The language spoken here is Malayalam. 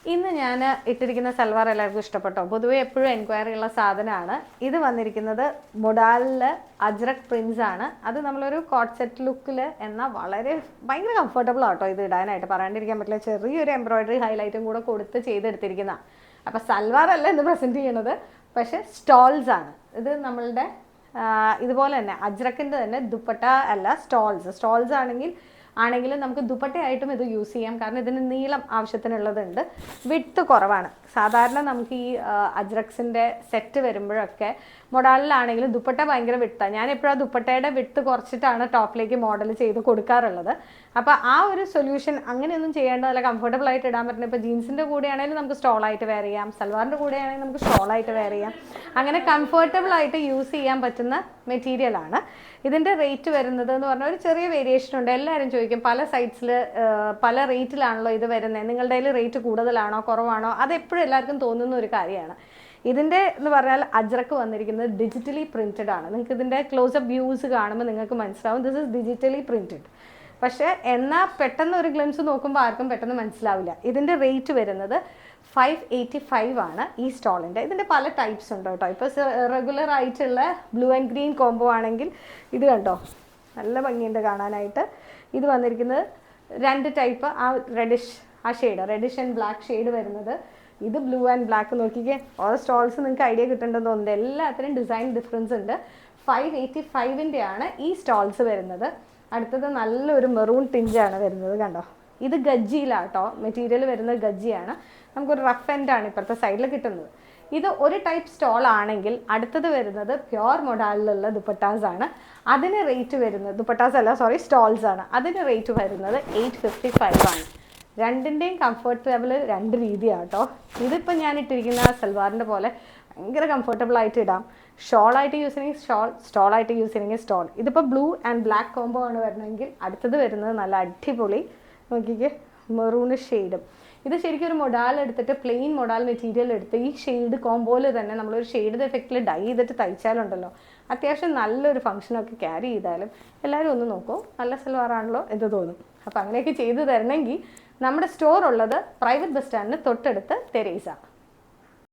ഇന്ന് ഞാൻ ഇട്ടിരിക്കുന്ന സൽവാർ എല്ലാവർക്കും ഇഷ്ടപ്പെട്ടോ? പൊതുവെ എപ്പോഴും എൻക്വയറി ഉള്ള സാധനമാണ്. ഇത് വന്നിരിക്കുന്നത് മൊഡാലിൽ അജ്രക് പ്രിൻസ് ആണ്. അത് നമ്മളൊരു കോട്ട് സെറ്റ് ലുക്കിൽ എന്നാൽ ഭയങ്കര കംഫർട്ടബിൾ ആട്ടോ ഇത് ഇടാനായിട്ട്. പറയാണ്ടിരിക്കാൻ പറ്റില്ല. ചെറിയൊരു എംബ്രോയിഡറി ഹൈലൈറ്റും കൂടെ കൊടുത്ത് ചെയ്തെടുത്തിരിക്കുന്ന. അപ്പോൾ സൽവാർ അല്ല ഇന്ന് പ്രസൻറ്റ് ചെയ്യണത്, പക്ഷേ സ്റ്റോൾസ് ആണ്. ഇത് നമ്മളുടെ ഇതുപോലെ തന്നെ അജ്രക്കിൻ്റെ തന്നെ ദുപ്പട്ട അല്ല, സ്റ്റോൾസ് ആണെങ്കിലും നമുക്ക് ദുപ്പട്ടയായിട്ടും ഇത് യൂസ് ചെയ്യാം. കാരണം ഇതിന് നീളം ആവശ്യത്തിനുള്ളതുണ്ട്, വിഡ്ത്ത് കുറവാണ്. സാധാരണ നമുക്ക് ഈ അജ്രക്സിൻ്റെ സെറ്റ് വരുമ്പോഴൊക്കെ മൊഡാലിലാണെങ്കിലും ദുപ്പട്ട ഭയങ്കര വിഡ്ത്താണ്. ഞാൻ എപ്പോഴും ദുപ്പട്ടയുടെ വിഡ്ത്ത് കുറച്ചിട്ടാണ് ടോപ്പിലേക്ക് മോഡൽ ചെയ്ത് കൊടുക്കാറുള്ളത്. അപ്പോൾ ആ ഒരു സൊല്യൂഷൻ അങ്ങനെയൊന്നും ചെയ്യേണ്ട, നല്ല കംഫർട്ടബിൾ ആയിട്ട് ഇടാൻ പറ്റുന്നത്. ഇപ്പോൾ ജീൻസിൻ്റെ കൂടെ ആണെങ്കിലും നമുക്ക് സ്റ്റോളായിട്ട് വെയർ ചെയ്യാം, സൽവാറിൻ്റെ കൂടെ ആണെങ്കിൽ നമുക്ക് സ്റ്റോളായിട്ട് വെയർ ചെയ്യാം. അങ്ങനെ കംഫർട്ടബിൾ ആയിട്ട് യൂസ് ചെയ്യാൻ പറ്റുന്ന മെറ്റീരിയലാണ്. ഇതിൻ്റെ റേറ്റ് വരുന്നത് എന്ന് പറഞ്ഞാൽ ഒരു ചെറിയ വേരിയേഷൻ ഉണ്ട്. എല്ലാവരും ചോദിക്കും പല സൈറ്റ്സിൽ പല റേറ്റിലാണല്ലോ ഇത് വരുന്നത്, നിങ്ങളുടെ കയ്യിൽ റേറ്റ് കൂടുതലാണോ കുറവാണോ? അതെപ്പോഴും എല്ലാവർക്കും തോന്നുന്ന ഒരു കാര്യമാണ്. ഇതിൻ്റെ എന്ന് പറഞ്ഞാൽ അജ്രക്ക് വന്നിരിക്കുന്നത് ഡിജിറ്റലി പ്രിൻറ്റഡ് ആണ്. നിങ്ങൾക്ക് ഇതിൻ്റെ ക്ലോസപ്പ് വ്യൂസ് കാണുമ്പോൾ നിങ്ങൾക്ക് മനസ്സിലാവും ദിസ് ഇസ് ഡിജിറ്റലി പ്രിൻറ്റഡ്. പക്ഷേ എന്നാൽ പെട്ടെന്ന് ഒരു ഗ്ലിംസ് നോക്കുമ്പോൾ ആർക്കും പെട്ടെന്ന് മനസ്സിലാവില്ല. ഇതിൻ്റെ റേറ്റ് വരുന്നത് 585 ആണ് ഈ സ്റ്റോളിൻ്റെ. ഇതിൻ്റെ പല ടൈപ്സ് ഉണ്ട് കേട്ടോ. ഇപ്പോൾ റെഗുലർ ആയിട്ടുള്ള ബ്ലൂ ആൻഡ് ഗ്രീൻ കോംബോ ആണെങ്കിൽ ഇത് കണ്ടോ, നല്ല ഭംഗിയുണ്ട് കാണാനായിട്ട്. ഇത് വന്നിരിക്കുന്നത് 2 ടൈപ്പ്, ആ റെഡിഷ് ആൻഡ് ബ്ലാക്ക് ഷെയ്ഡ് വരുന്നത്. ഇത് ബ്ലൂ ആൻഡ് ബ്ലാക്ക്. നോക്കിക്കേ, ഓരോ സ്റ്റോൾസ് നിങ്ങൾക്ക് ഐഡിയ കിട്ടേണ്ടത് തോന്നുന്നുണ്ട്. എല്ലാത്തിനും ഡിസൈൻ ഡിഫറൻസ് ഉണ്ട്. 585 ആണ് ഈ സ്റ്റോൾസ് വരുന്നത്. അടുത്തത് നല്ലൊരു മെറൂൺ ടിഞ്ചാണ് വരുന്നത്, കണ്ടോ. ഇത് ഗജ്ജിയിലാട്ടോ മെറ്റീരിയൽ വരുന്നത്, ഗജ്ജിയാണ്. നമുക്കൊരു റഫ് എൻഡാണ് ഇപ്പോഴത്തെ സൈഡിൽ കിട്ടുന്നത്. ഇത് ഒരു ടൈപ്പ് സ്റ്റോൾ ആണെങ്കിൽ അടുത്തത് വരുന്നത് പ്യോർ മൊഡാലിലുള്ള ദുപ്പട്ടാസ് ആണ്. അതിന് റേറ്റ് വരുന്നത്, സ്റ്റോൾസ് ആണ്. അതിന് റേറ്റ് വരുന്നത് 855 ആണ്. രണ്ടിൻ്റെയും കംഫർട്ട് ലെവൽ 2 രീതിയാട്ടോ. ഇതിപ്പോൾ ഞാൻ ഇട്ടിരിക്കുന്ന സൽവാറിൻ്റെ പോലെ ഭയങ്കര കംഫർട്ടബിൾ ആയിട്ട് ഇടാം. ഷോളായിട്ട് യൂസ് ചെയ്യണമെങ്കിൽ സ്റ്റോളായിട്ട് യൂസ് ചെയ്യണമെങ്കിൽ സ്റ്റോൾ. ഇതിപ്പോൾ ബ്ലൂ ആൻഡ് ബ്ലാക്ക് കോംബോ ആണ് വരണമെങ്കിൽ അടുത്തത് വരുന്നത് നല്ല അടിപൊളി, നോക്കിക്കേ, മെറൂണ് ഷെയ്ഡും. ഇത് ശരിക്കും ഒരു മൊഡാൽ എടുത്തിട്ട് പ്ലെയിൻ മൊഡാൽ മെറ്റീരിയൽ എടുത്ത് ഈ ഷെയ്ഡ് കോംബോയിൽ തന്നെ നമ്മളൊരു ഷെയ്ഡ് എഫക്റ്റിൽ ഡൈ ചെയ്തിട്ട് തയ്ച്ചാലുണ്ടല്ലോ, അത്യാവശ്യം നല്ലൊരു ഫംഗ്ഷനൊക്കെ ക്യാരി ചെയ്താലും എല്ലാവരും ഒന്ന് നോക്കും, നല്ല സൽവാറാണല്ലോ എന്ന് തോന്നും. അപ്പോൾ അങ്ങനെയൊക്കെ ചെയ്ത് തരണമെങ്കിൽ നമ്മുടെ സ്റ്റോർ ഉള്ളത് പ്രൈവറ്റ് ബസ് സ്റ്റാൻഡിന് തൊട്ടടുത്ത് തെരേസ.